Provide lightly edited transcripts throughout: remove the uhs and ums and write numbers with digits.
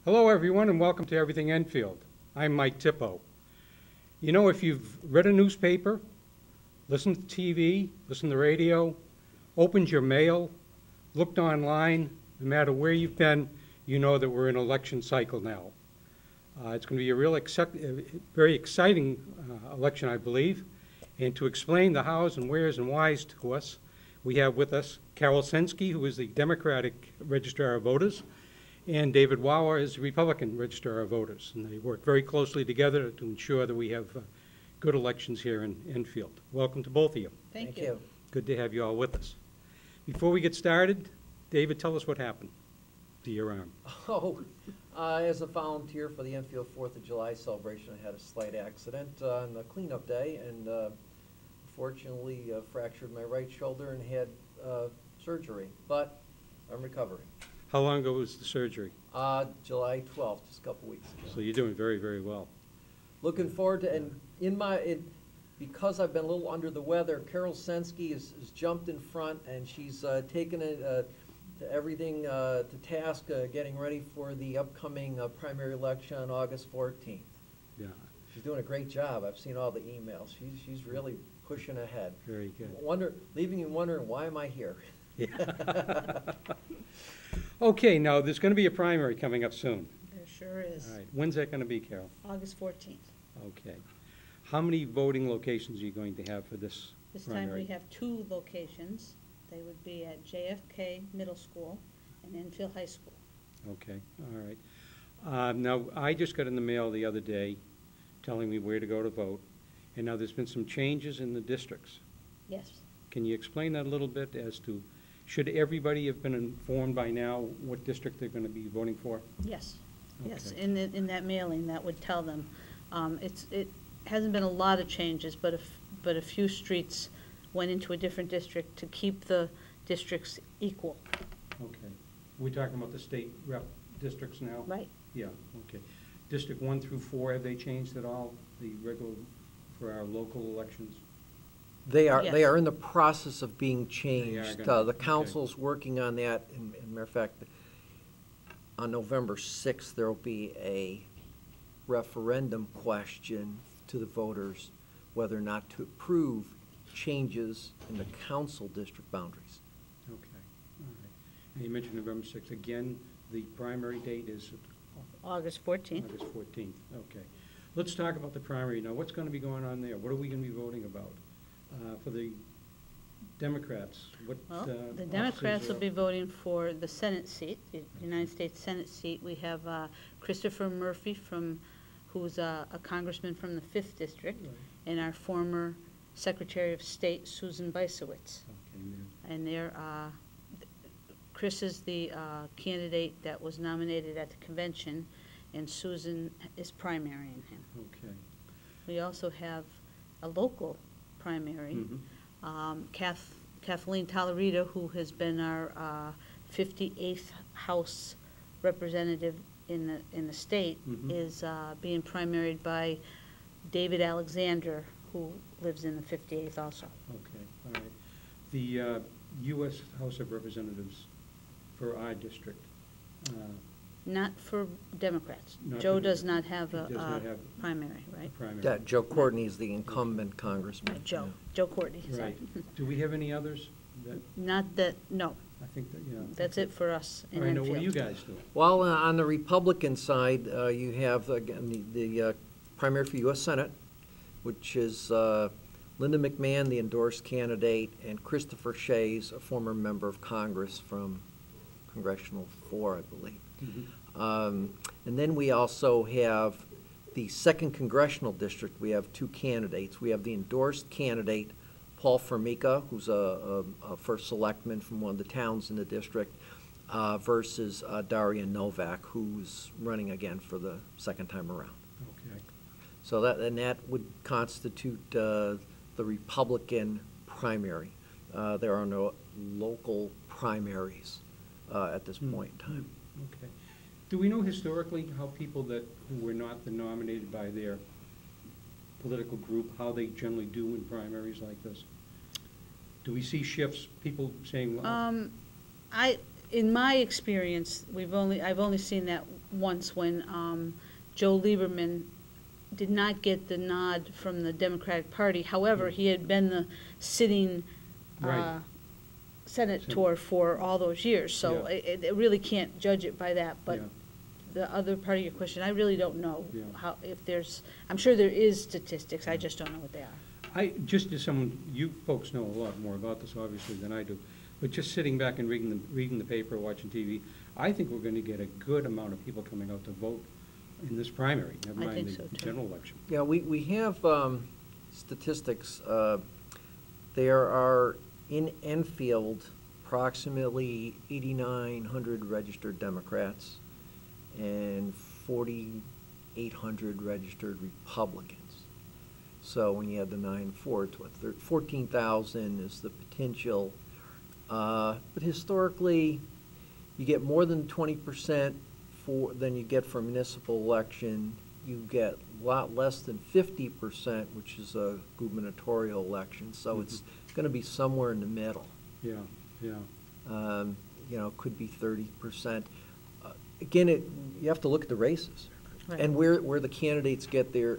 Hello, everyone, and welcome to Everything Enfield. I'm Mike Tippo. You know, if you've read a newspaper, listened to TV, listened to radio, opened your mail, looked online, no matter where you've been, you know that we're in election cycle now. It's going to be a very exciting election, I believe. And to explain the hows and wheres and whys to us, we have with us Carol Sensky, who is the Democratic Registrar of Voters, and David Wawa is the Republican Registrar of Voters. And they work very closely together to ensure that we have good elections here in Enfield. Welcome to both of you. Thank you. Good to have you all with us. Before we get started, David, tell us what happened to your arm. As a volunteer for the Enfield 4th of July celebration, I had a slight accident on the cleanup day and fortunately fractured my right shoulder and had surgery, but I'm recovering. How long ago was the surgery? July 12th, just a couple weeks ago. So you're doing very, very well. Looking forward to, and because I've been a little under the weather, Carol Sensky has jumped in front and she's taken it everything to task, getting ready for the upcoming primary election on August 14th. Yeah. She's doing a great job. I've seen all the emails. She's really pushing ahead. Very good. Leaving you wondering, why am I here? Yeah. Okay, now there's going to be a primary coming up soon. There sure is. All right. When's that going to be, Carol? August 14th. Okay. How many voting locations are you going to have for this This primary? time we have 2 locations. They would be at JFK Middle School and Enfield High School. Okay, all right. Now, I just got in the mail the other day telling me where to go to vote, and now there's been some changes in the districts. Yes. Can you explain that a little bit as to, should everybody have been informed by now what district they're going to be voting for? Yes. Yes. Okay. In that mailing, that would tell them. It hasn't been a lot of changes, but a few streets went into a different district to keep the districts equal. Okay. We're talking about the state rep districts now? Right. Yeah, okay. District 1 through 4, have they changed at all, the regular, for our local elections? They are Yes. they are in the process of being changed. gonna- The council's working on that. And matter of fact, on November 6th, there will be a referendum question to the voters whether or not to approve changes in the council district boundaries. Okay, all right. And you mentioned November 6th. Again, the primary date is August 14th. August 14th. Okay. Let's talk about the primary now. What's going to be going on there? What are we going to be voting about? For the Democrats, what Well, the offices Democrats will are- be voting for the Senate seat, the United States Senate seat. We have Christopher Murphy, who's a congressman from the 5th District, Right. and our former Secretary of State, Susan Bisowitz. Okay, ma'am. And Chris is the candidate that was nominated at the convention, and Susan is primarying him. Okay. We also have a local primary. Mhm. Kathleen Talarita, who has been our 58th House representative in the state, Mhm. is being primaried by David Alexander, who lives in the 58th also. Okay, all right. The U.S. House of Representatives for our district, Not for Democrats. Not Joe for does Democrats. not have He does not have primary, right? primary. Yeah, Joe Courtney is the incumbent congressman. Joe Courtney, sorry. Right. Do we have any others? That, Not that, no, I think that, yeah. that's it for us in All right, now what are you Enfield. guys doing? Well, on the Republican side, you have, again, the primary for U.S. Senate, which is Linda McMahon, the endorsed candidate, and Christopher Shays, a former member of Congress from Congressional 4, I believe. Mhm. And then we also have the 2nd Congressional District. We have 2 candidates. We have the endorsed candidate, Paul Formica, who's a first selectman from one of the towns in the district, versus Daria Novak, who's running again for the 2nd time around. Okay. So that would constitute the Republican primary. There are no local primaries at this point in time. Okay. Do we know historically how people who were not nominated by their political group, how they generally do in primaries like this? Do we see shifts, people saying, well, In my experience, I've only seen that once when Joe Lieberman did not get the nod from the Democratic Party. However, he had been the sitting Right. senator for all those years, so Yeah. it really can't judge it by that. But Yeah. the other part of your question, I really don't know Yeah. how, if there's, I'm sure there is statistics, I just don't know what they are. Just as someone, you folks know a lot more about this obviously than I do, but just sitting back and reading the paper, watching TV, I think we're going to get a good amount of people coming out to vote in this primary, never I mind think the so, too. general election. Yeah, we have statistics. There are in Enfield approximately 8,900 registered Democrats and 4,800 registered Republicans. So when you add the 9,400, it's what, 14,000 is the potential. But historically, you get more than 20% than you get for a municipal election. You get a lot less than 50%, which is a gubernatorial election. So it's going to be somewhere in the middle. Yeah, yeah, You know, it could be 30%. Again, you have to look at the races Right. and where the candidates get their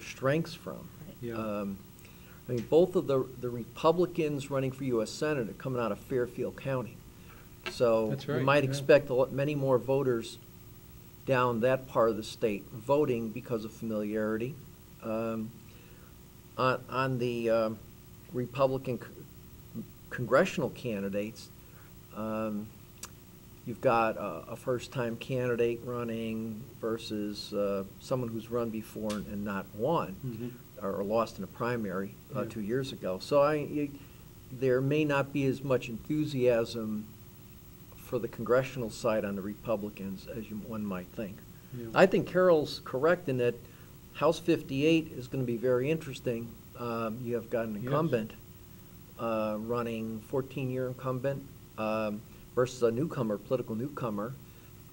strengths from. Right. yeah. I mean, both of the Republicans running for U.S. Senate are coming out of Fairfield County. So That's you right, might yeah. expect many more voters down that part of the state voting because of familiarity. On the Republican congressional candidates, you've got a first-time candidate running versus someone who's run before and not won, Mhm. or lost in a primary Yeah. 2 years ago. So there may not be as much enthusiasm for the congressional side on the Republicans as one might think. Yeah. I think Carol's correct in that House 58 is going to be very interesting. You have got an Yes. incumbent running, 14-year incumbent, versus a newcomer, political newcomer,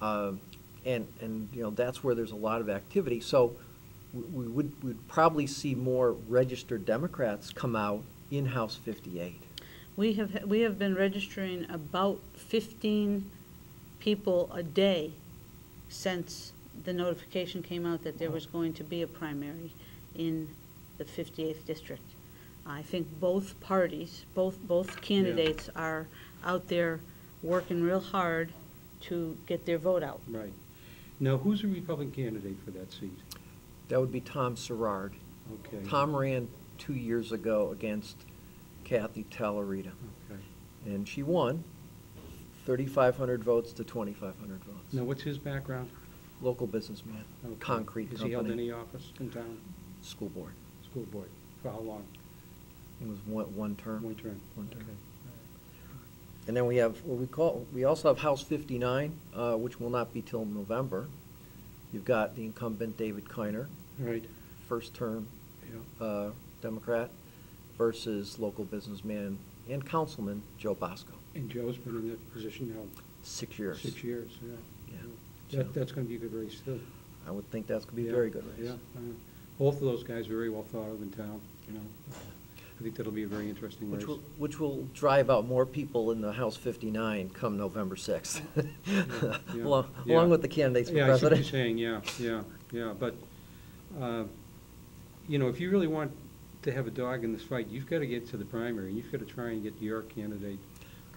and you know that's where there's a lot of activity. So we'd probably see more registered Democrats come out in House 58. We have been registering about 15 people a day since the notification came out that there was going to be a primary in the 58th district. I think both parties, both candidates are out there working real hard to get their vote out. Right. Now, who's a Republican candidate for that seat? That would be Tom Serrard. Okay. Tom ran 2 years ago against Kathy Tallarita, Okay. and she won 3,500 votes to 2,500 votes. Now, what's his background? Local businessman, Okay. concrete Has he held company, any office in town? school board. School board? For how long? It was one term. One term? One term. Okay. And then we have we also have House 59, which will not be till November. You've got the incumbent David Kiner, Right. first term Yeah. Democrat, versus local businessman and councilman Joe Bosco. And Joe's been in that position now 6 years. 6 years, yeah. Yeah. That's going to be a good race, too. I would think that's going to be a Yeah, very good race. Yeah. Both of those guys are very well thought of in town, you know. I think that'll be a very interesting race. Which will drive out more people in the House 59 come November 6th. yeah, Along yeah. along with the candidates for Yeah, I see what president. you're saying, yeah. But, you know, if you really want to have a dog in this fight, you've got to get to the primary, and you've got to try and get your candidate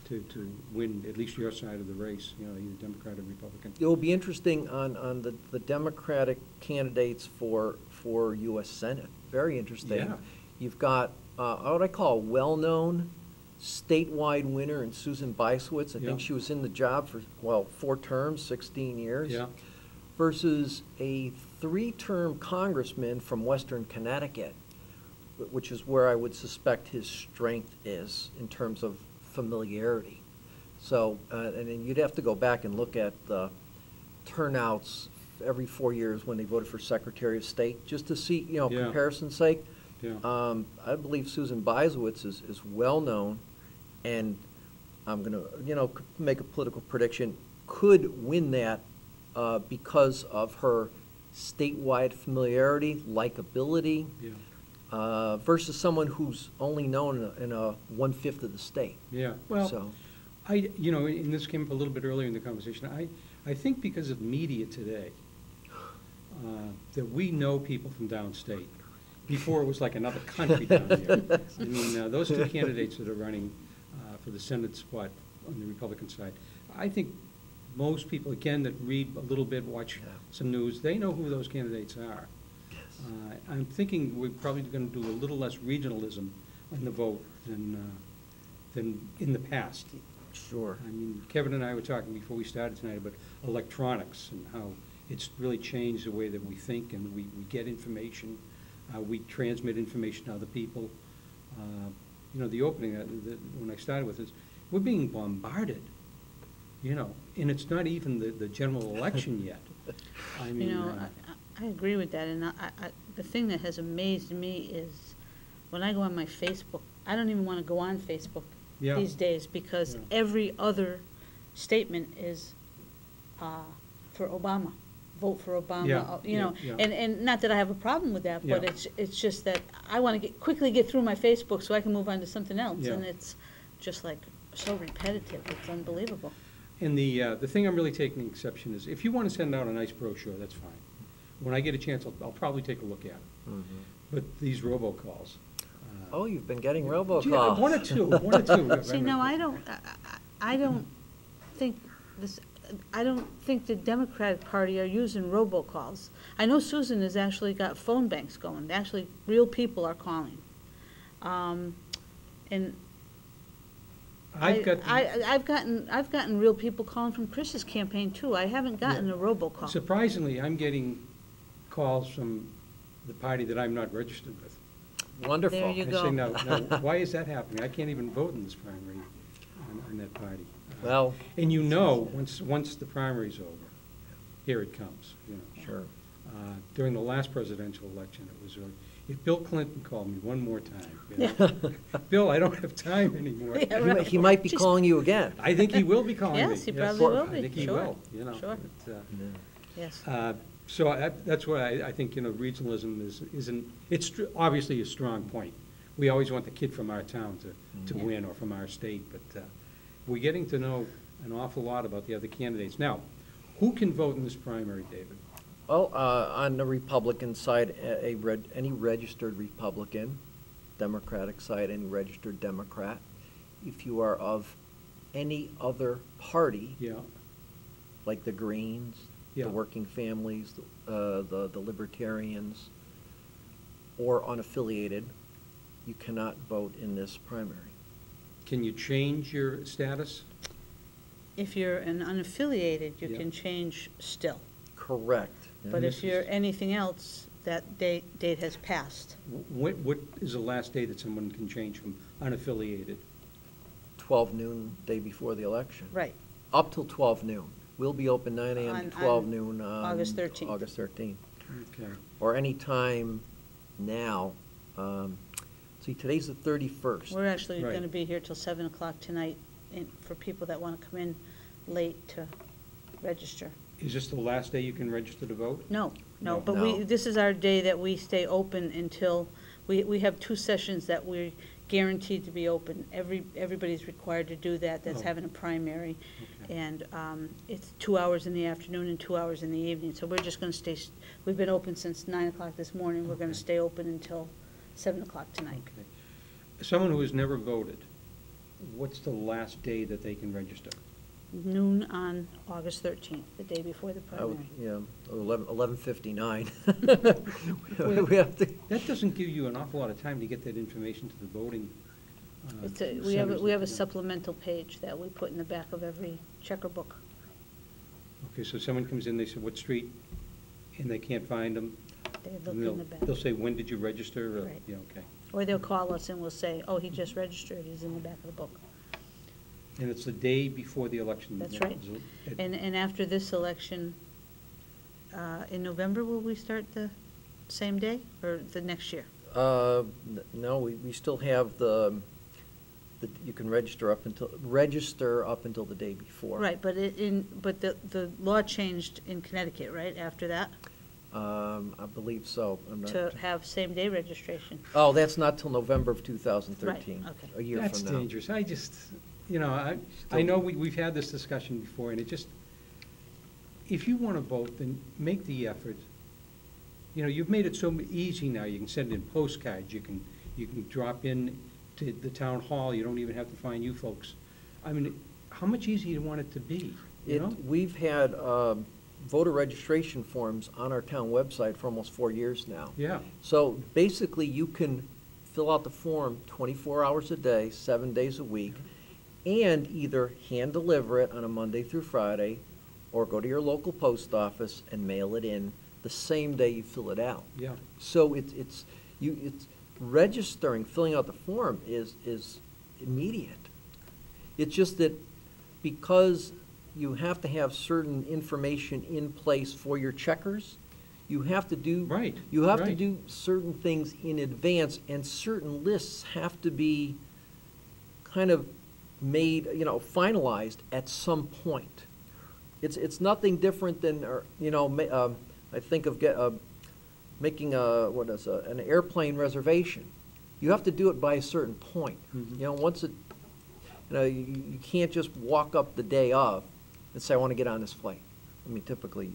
to win at least your side of the race, you know, either Democrat or Republican. It will be interesting on the Democratic candidates for U.S. Senate. Very interesting. Yeah. You've got what I call a well-known statewide winner in Susan Beiswitz. I Yeah. think she was in the job for, 4 terms, 16 years. Yeah, Versus a 3-term congressman from Western Connecticut, which is where I would suspect his strength is in terms of familiarity. So, and then you'd have to go back and look at the turnouts every 4 years when they voted for Secretary of State, just to see, Yeah. comparison's sake. yeah. I believe Susan Beiswitz is well-known, and I'm going to, make a political prediction, could win that because of her statewide familiarity, likability, Yeah, versus someone who's only known in a 1/5 of the state. yeah. Well, So, And this came up a little bit earlier in the conversation, I think because of media today, that we know people from downstate. Before, it was like another country down there. I mean, those two candidates that are running for the Senate spot on the Republican side, I think most people, again, that read a little bit, watch some news, they know who those candidates are. I'm thinking we're probably going to do a little less regionalism in the vote than in the past. Sure. I mean, Kevin and I were talking before we started tonight about electronics and how it's really changed the way that we think and we get information. We transmit information to other people. The opening, when I started with this, we're being bombarded, and it's not even the general election yet. I mean, I agree with that, and the thing that has amazed me is when I go on my Facebook, I don't even want to go on Facebook these days because every other statement is for Obama. Vote for Obama, and not that I have a problem with that, but it's just that I want to quickly get through my Facebook so I can move on to something else, and it's just like so repetitive, it's unbelievable. And the thing I'm really taking exception is, if you want to send out a nice brochure, that's fine. When I get a chance, I'll probably take a look at it. Mm-hmm. But these robocalls. Oh, you've been getting robocalls. Yeah, one or two. See, no, I don't think this. I don't think the Democratic Party are using robocalls. I know Susan has actually got phone banks going. Actually, real people are calling. And I've gotten real people calling from Chris's campaign too. I haven't gotten a robocall. Surprisingly, I'm getting calls from the party that I'm not registered with. Wonderful. There you go. I say, no, why is that happening? I can't even vote in this primary on that party. Well, And once the primary's over, here it comes, Sure. During the last presidential election, it was, if Bill Clinton called me one more time, Bill, I don't have time anymore. Yeah, right. He might be calling you again. I think he will be calling me. Yes, he probably will be. I think he Sure. will, Sure. But, Yes. So that's why I think, regionalism isn't, it's obviously a strong point. We always want the kid from our town to win, or from our state, but we're getting to know an awful lot about the other candidates. Now, who can vote in this primary, David? Well, on the Republican side, any registered Republican, Democratic side, any registered Democrat. If you are of any other party, Yeah, like the Greens, Yeah. the Working Families, the Libertarians, or unaffiliated, you cannot vote in this primary. can you change your status? If you're an unaffiliated, you Yeah. can change still. Correct. But And if this you're is- anything else, that date has passed. What is the last day that someone can change from unaffiliated? 12 noon, day before the election. Right. Up till 12 noon. We'll be open 9 a.m. On- to 12 on noon on August 13th. August 13th. Okay. Or any time now. See, today's the 31st. We're actually Right. going to be here till 7 o'clock tonight for people that want to come in late to register. Is this the last day you can register to vote? No, No. but No. this is our day that we stay open until, we have 2 sessions that we're guaranteed to be open. Everybody's required to do that, that's Oh. having a primary. Okay. And it's 2 hours in the afternoon and 2 hours in the evening. So we're just going to stay, we've been open since 9 o'clock this morning. We're going Okay. to stay open until 7 o'clock tonight. Okay. Someone who has never voted, what's the last day that they can register? Noon on August 13th, the day before the I would- primary. Yeah, 11:59. We have to, That doesn't give you an awful lot of time to get that information to the voting. We have centers a that- supplemental page that we put in the back of every checker book. Okay, so someone comes in, they say, what street? And they can't find them? They look And in the back. they'll say, when did you register? Or- Right. Yeah, okay. Or they'll call us and we'll say, oh, he just registered, he's in the back of the book. And it's the day before the election? That's right. Is it- And after this election, in November, will we start the same day or the next year? no, we still have you can register up until the day before. Right, but the law changed in Connecticut, right, after that, I believe so. I'm not. to have same-day registration? Oh, that's not till November of 2013. Right, okay. A year That's from now. dangerous. you know, I know we've had this discussion before, and it just, if you want to vote, then make the effort. You know, you've made it so easy now. You can send in postcards. You can drop in to the town hall. You don't even have to find you folks. I mean, how much easier do you want it to be, you know? We've had voter registration forms on our town website for almost 4 years now. Yeah, So basically, you can fill out the form 24 hours a day, 7 days a week, and either hand deliver it on a Monday through Friday, or go to your local post office and mail it in the same day you fill it out. yeah. So it's registering, filling out the form is immediate. It's just that because you have to have certain information in place for your checkers, you have to do. Right, You have to right. do certain things in advance, and certain lists have to be kind of made, finalized at some point. It's nothing different than, I think of making an airplane reservation. You have to do it by a certain point. Mhm. Once you can't just walk up the day of and say, I want to get on this flight. I mean, typically,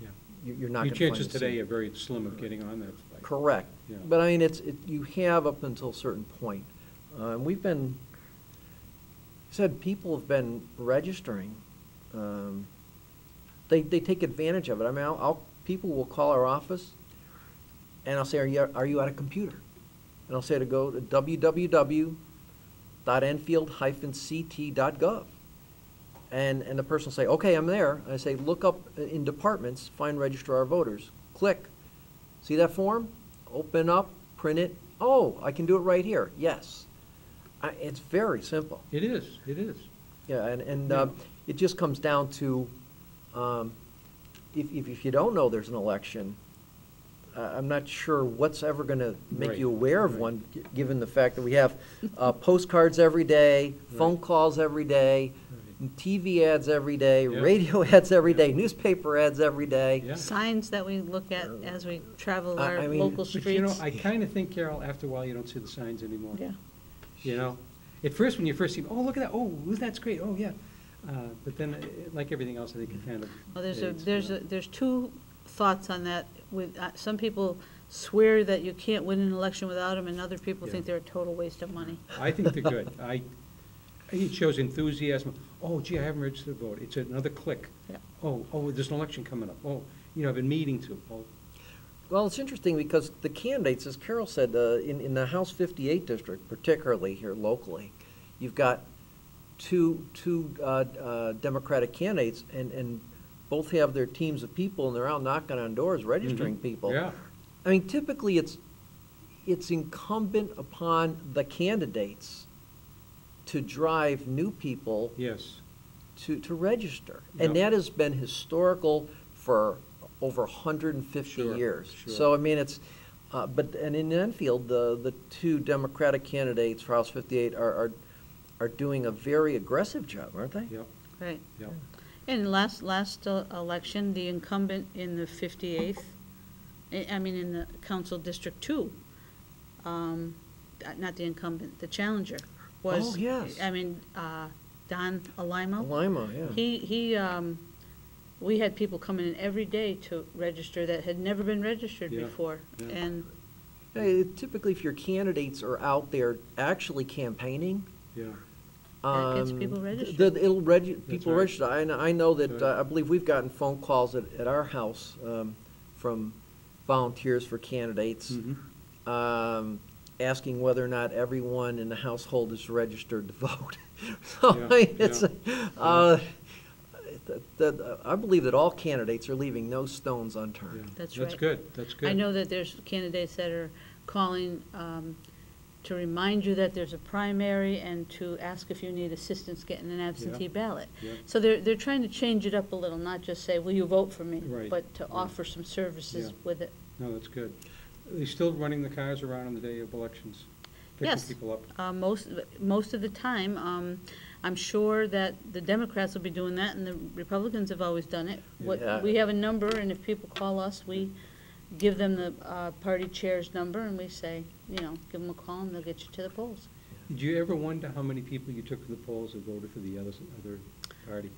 Yeah. you're not going Your to find chances the today seat. are very slim of getting on that flight. Correct. Yeah. But I mean, you have up until a certain point. We've been, people have been registering. They take advantage of it. I mean, people will call our office, and I'll say, are you at a computer? And I'll say to go to www.enfield-ct.gov. And the person will say, okay, I'm there. And I say, look up in departments, find register our voters. Click. See that form? Open up, print it. Oh, I can do it right here. Yes. It's very simple. It is, it is. Yeah, and Yeah. it just comes down to, if you don't know there's an election, I'm not sure what's ever going to make Right, you aware of right. one, given the fact that we have postcards every day, phone Right. calls every day, TV ads every day, Yeah. radio ads every day, Yeah. newspaper ads every day. Yeah. Signs that we look at as we travel I our mean- local But you know, streets. I kind of think, Carol, after a while, you don't see the signs anymore. Yeah. You know? At first, when you first see, oh, look at that, oh, that's great, oh, yeah. But then, like everything else, I think it kind of Well, fades, there's two thoughts on that. With, some people swear that you can't win an election without them, and other people Yeah. think they're a total waste of money. I think they're good. It shows enthusiasm. Oh, gee, I haven't registered to vote. It's another click. Yeah. Oh, there's an election coming up. Oh, I've been meeting to. Oh, Well, it's interesting because the candidates, as Carol said, in the House 58 district, particularly here locally, you've got two Democratic candidates, and both have their teams of people, and they're out knocking on doors, registering people. yeah, I mean, typically, it's incumbent upon the candidates to drive new people yes. to register. Yep. And that has been historical for over 150 Sure, years. sure. So, I mean, and in Enfield, the two Democratic candidates for House 58 are doing a very aggressive job, aren't they? Yep, Right. yep. And last election, the incumbent in the 58th, in the council District 2, not the incumbent, the challenger, was. Oh, yes. Don Alimo. Lima, yeah. We had people coming in every day to register that had never been registered Yeah, before. yeah. And Hey, typically, if your candidates are out there actually campaigning, Yeah, That gets people registered. People right. register. I know that, That's right. I believe we've gotten phone calls at our house from volunteers for candidates, mhm. asking whether or not everyone in the household is registered to vote. So, Yeah, I mean, it's, yeah. I believe that all candidates are leaving no stones Yeah. unturned. That's That's right. good, that's good. I know that there's candidates that are calling to remind you that there's a primary and to ask if you need assistance getting an absentee ball. Yeah. So they're trying to change it up a little, not just say, will you vote for me? Right, But to right. offer some services Yeah. with it. No, that's good. Are they still running the cars around on the day of elections? Yes. Picking people up? Most of the time, I'm sure that the Democrats will be doing that, and the Republicans have always done it. Yeah. We have a number, and if people call us, we give them the party chair's number, and we say, give them a call, and they'll get you to the polls. Did you ever wonder how many people you took to the polls that voted for the other party?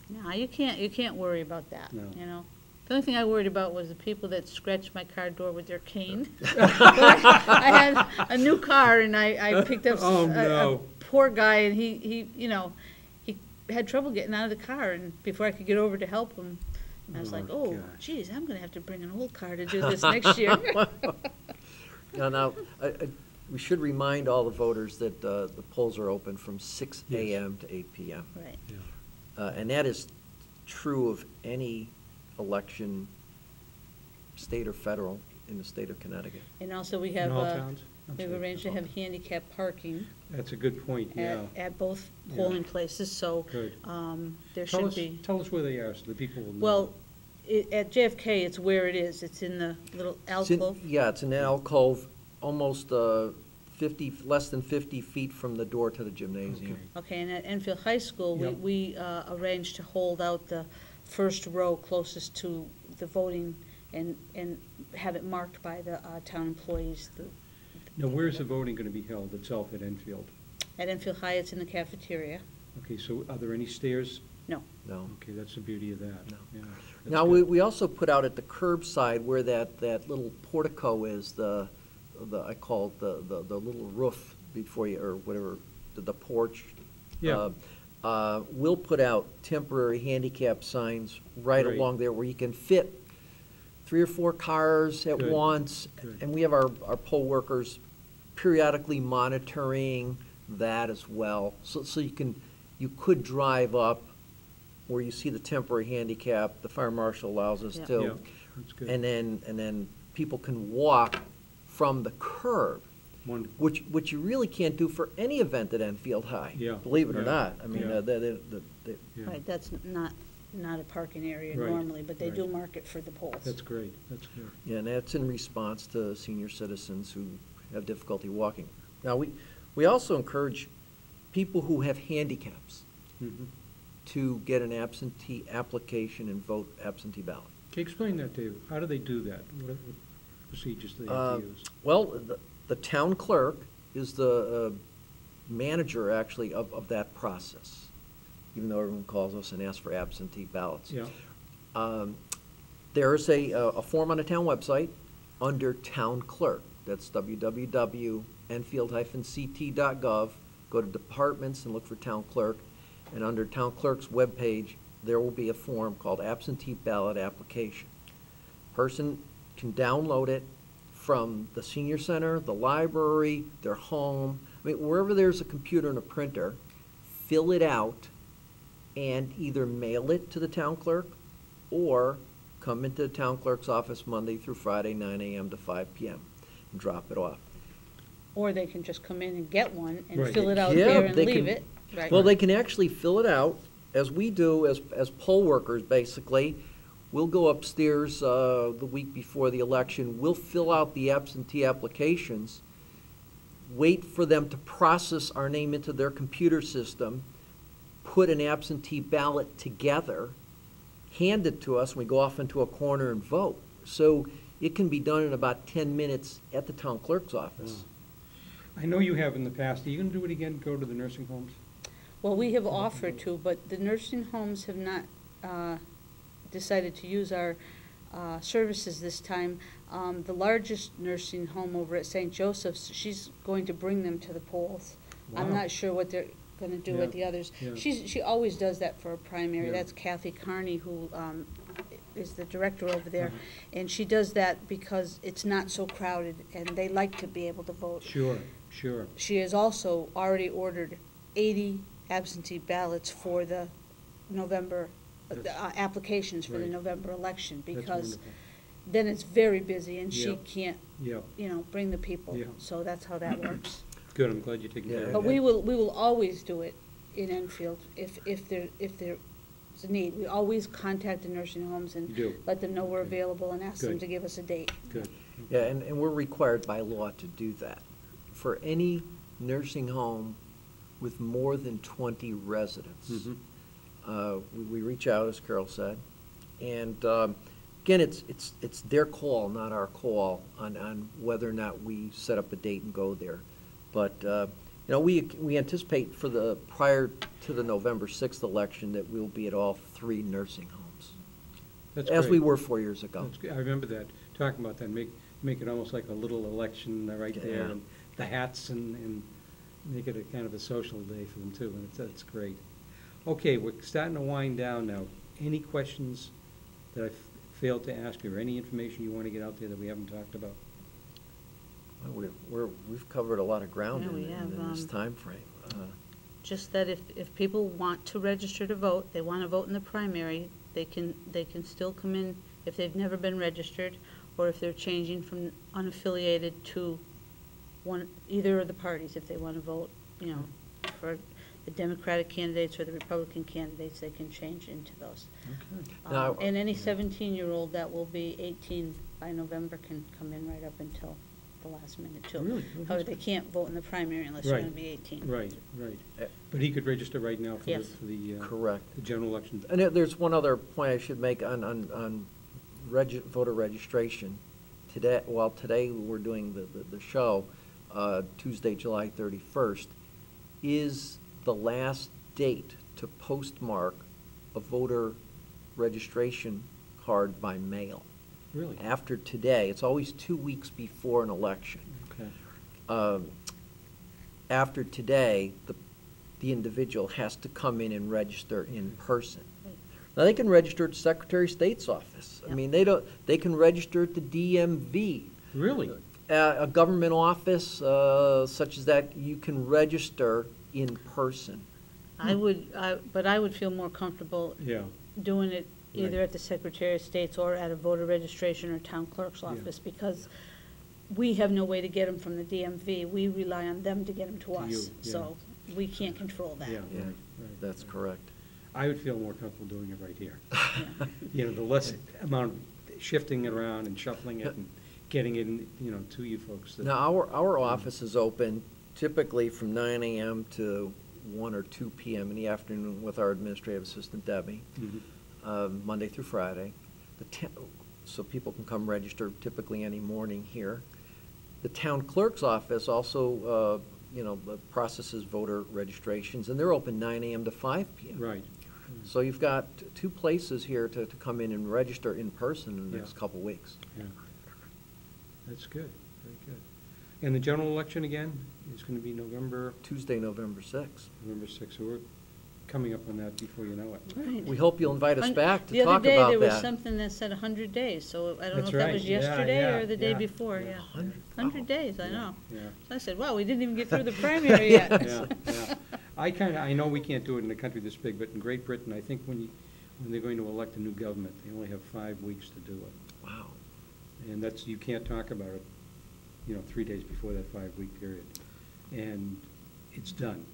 No, you can't worry about that, No. you know? The only thing I worried about was the people that scratched my car door with their cane. I had a new car and I picked up Oh, a no. poor guy and he, you know, he had trouble getting out of the car and before I could get over to help him, I was like, Oh, oh, gosh. geez, I'm gonna have to bring an old car to do this next year. Now, we should remind all the voters that the polls are open from 6 Yes. a.m. to 8 p.m. Right. Yeah. And that is true of any election, state or federal, in the state of Connecticut. And also we In have, all towns? I'm we've sorry. arranged to have handicap parking That's a good point, yeah. at both Yeah. polling places, so, Good. there Tell should us, be. tell us where they are so the people will know. Well, at JFK, it's where it is. It's in the little It's in- alcove. Yeah, it's an alcove, almost 50, less than 50 feet from the door to the gymnasium. Okay. Okay, and at Enfield High School, Yep. we arranged to hold out the first row closest to the voting and have it marked by the town employees. Now, where's the voting going to be held itself at Enfield? At Enfield High, it's in the cafeteria. Okay, so are there any stairs? No. No. Okay, that's the beauty of that. No. Yeah, that's Now, good. we also put out at the curbside where that little portico is, I call it the little roof before you, or whatever, the porch. Yeah. We'll put out temporary handicap signs right Great. along there where you can fit 3 or 4 cars at Good. once. Good. And we have our poll workers periodically monitoring that as well. So you could drive up where you see the temporary handicap, the fire marshal allows us Yeah. to. Yeah, that's good. And then people can walk from the curb, Wonderful. which you really can't do for any event at Enfield High. Yeah, Believe it or yeah, not. I mean, yeah. Yeah. Right, that's not a parking area Right, normally, but they right. do mark it for the polls. That's great, that's good. Yeah, and that's in response to senior citizens who have difficulty walking. Now, we also encourage people who have handicaps Mhm. to get an absentee application and vote absentee ballot. Can you explain that, David? How do they do that? What procedures do they Uh, have to use? Well, the town clerk is the manager, actually, of that process, even though everyone calls us and asks for absentee ballots. Yeah, There is a form on the town website under Town Clerk. That's www.enfield-ct.gov. Go to Departments and look for Town Clerk. And under Town Clerk's webpage, there will be a form called Absentee Ballot Application. Person can download it from the senior center, the library, their home. I mean, wherever there's a computer and a printer, fill it out and either mail it to the town clerk or come into the town clerk's office Monday through Friday, 9 a.m. to 5 p.m. and drop it off. Or they can just come in and get one and Right. fill it out Yeah, there and they leave can- it. Right. Well, they can actually fill it out, as we do as poll workers, basically. We'll go upstairs the week before the election, we'll fill out the absentee applications, wait for them to process our name into their computer system, put an absentee ballot together, hand it to us, and we go off into a corner and vote. So it can be done in about 10 minutes at the town clerk's office. I know you have in the past. Are you going to do it again, go to the nursing homes? Well, we have offered to, but the nursing homes have not decided to use our services this time. The largest nursing home over at St. Joseph's, she's going to bring them to the polls. I'm Wow. not sure what they're going to do Yeah, with the others. yeah. She always does that for a primary. Yeah. That's Kathy Carney, who is the director over there. Uh-huh. And she does that because it's not so crowded, and they like to be able to vote. Sure, sure. She has also already ordered 80 absentee ballots for the November, applications for the Right. November election, That's because wonderful. then it's very busy and she Yeah. can't, Yeah, bring the people. Yeah. So that's how that works. good, I'm glad you're taking care Yeah. of But that. we will always do it in Enfield if there's a need. We always contact the nursing homes You and do, let them know we're Okay. available and ask them Good. to give us a date. good. Yeah, and we're required by law to do that. For any nursing home with more than 20 residents, Mhm. we reach out, as Carol said, and again, it's their call, not our call, on whether or not we set up a date and go there. But You know, we anticipate for the, prior to the November 6th election, that we'll be at all 3 nursing homes, That's as great. we were 4 years ago. That's good. I remember that, talking about that, make it almost like a little election right there, Yeah. and the hats, and make it a kind of a social day for them too, and that's great. Okay, we're starting to wind down now. Any questions that I failed to ask you, or any information you want to get out there that we haven't talked about? Well, we've covered a lot of ground Yeah, we in have, this timeframe. Just that if people want to register to vote, they want to vote in the primary, they can still come in if they've never been registered, or if they're changing from unaffiliated to either of the parties, if they want to vote, you know, for the Democratic candidates or the Republican candidates, they can change into those. Okay. Now- And any 17-year-old that will be 18 by November can come in right up until the last minute, too. Really? Well, However, that's they good. can't vote in the primary unless you're Right. going to be 18. Right, right. Eh. But he could register right now for the, Yes. Correct. the general election. And there's one other point I should make on voter registration. Today, today we're doing the show, Tuesday, July 31st, is the last date to postmark a voter registration card by mail. Really? After today, it's always 2 weeks before an election. Okay. After today, the individual has to come in and register in person. Now, they can register at the Secretary of State's office. I Yep. mean, they can register at the DMV. Really? A government office such as that, you can register in person. But I would feel more comfortable Yeah. doing it either Right. at the Secretary of State's or at a voter registration or town clerk's Yeah. office, because we have no way to get them from the DMV. We rely on them to get them to To you, us, yeah. so we can't control that. Yeah, Yeah, right, right. That's correct. I would feel more comfortable doing it right here. You know, the less amount of shifting it around and shuffling it and getting it, to you folks. Now, our office is open typically from 9 a.m. to 1 or 2 p.m. in the afternoon with our administrative assistant Debbie, Mhm. Monday through Friday. So people can come register typically any morning here. The town clerk's office also, processes voter registrations, and they're open 9 a.m. to 5 p.m. Right. So you've got 2 places here to come in and register in person in the Yeah. next couple weeks. Yeah. That's good, very good. And the general election again is going to be November Tuesday, November 6th. 6th, so we're coming up on that before you know it. Right. We hope you'll invite us back to The other talk day, about there was that. something that said 100 days, so I don't know That's if that right. was Yeah, yesterday yeah, or the day yeah, before, yeah. yeah. 100 days, I know. Yeah. So I said, wow, we didn't even get through the primary yet. Yeah, yeah. I know we can't do it in a country this big, but in Great Britain, I think when they're going to elect a new government, they only have 5 weeks to do it. Wow. And you can't talk about it, 3 days before that 5-week period. And it's done.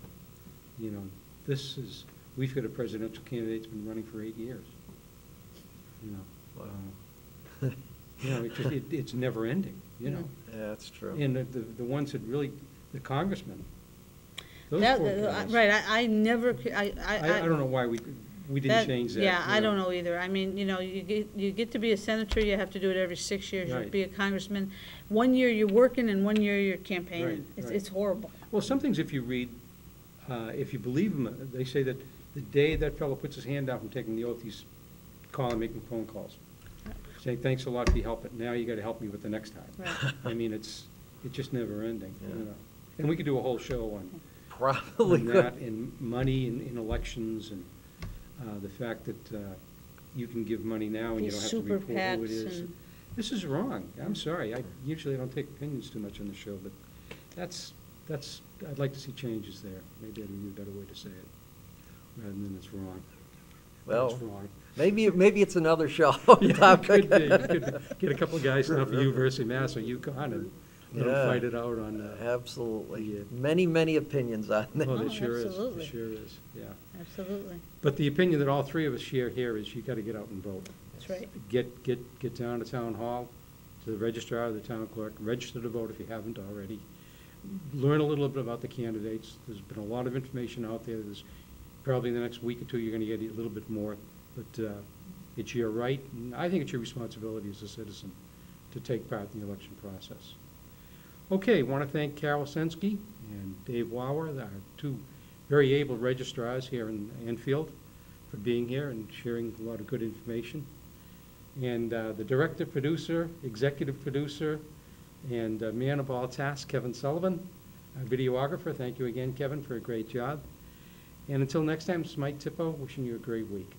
We've got a presidential candidate that's been running for 8 years. Wow. It's never ending, Yeah, that's true. And the ones that really, the congressmen, those That- poor guys. Right, I never, I don't know why we didn't change that. Yeah, I don't know either. I mean, you get to be a senator, you have to do it every 6 years. You Right. be a congressman. 1 year you're working and 1 year you're Right, campaigning. right. It's horrible. Well, some things, if you read, if you believe them, they say that the day that fellow puts his hand out from taking the oath, he's calling, making phone calls, saying, thanks a lot for your help, but now you gotta help me with the next time. Right. I mean, it's just never ending, Yeah. And we could do a whole show on Probably that, could. and money in elections, and the fact that you can give money now and you These don't have to super report who it PACs is. and- This is wrong. I'm sorry. I usually don't take opinions too much on the show, but I'd like to see changes there. Maybe that'd be a better way to say it, rather than it's wrong. Well, It's wrong. maybe it's another show Yeah, topic. it could be. You could get a couple of guys now from University of Mass or UConn and let them Yeah. fight it out on, Absolutely. Yeah. Many opinions on that. oh, Oh, there sure is. absolutely. There sure is, yeah. Absolutely. But the opinion that all three of us share here is you gotta get out and vote. That's right. Get down to town hall, to the registrar or the town clerk, register to vote if you haven't already. Learn a little bit about the candidates. There's been a lot of information out there. There's probably in the next week or two, you're gonna get a little bit more. But it's your right, and I think it's your responsibility as a citizen to take part in the election process. Okay, want to thank Carol Sensky and Dave Lauer, our two very able registrars here in Enfield, for being here and sharing a lot of good information. And the director, producer, executive producer, and man of all tasks, Kevin Sullivan, our videographer. Thank you again, Kevin, for a great job. And until next time, this is Mike Tippo, wishing you a great week.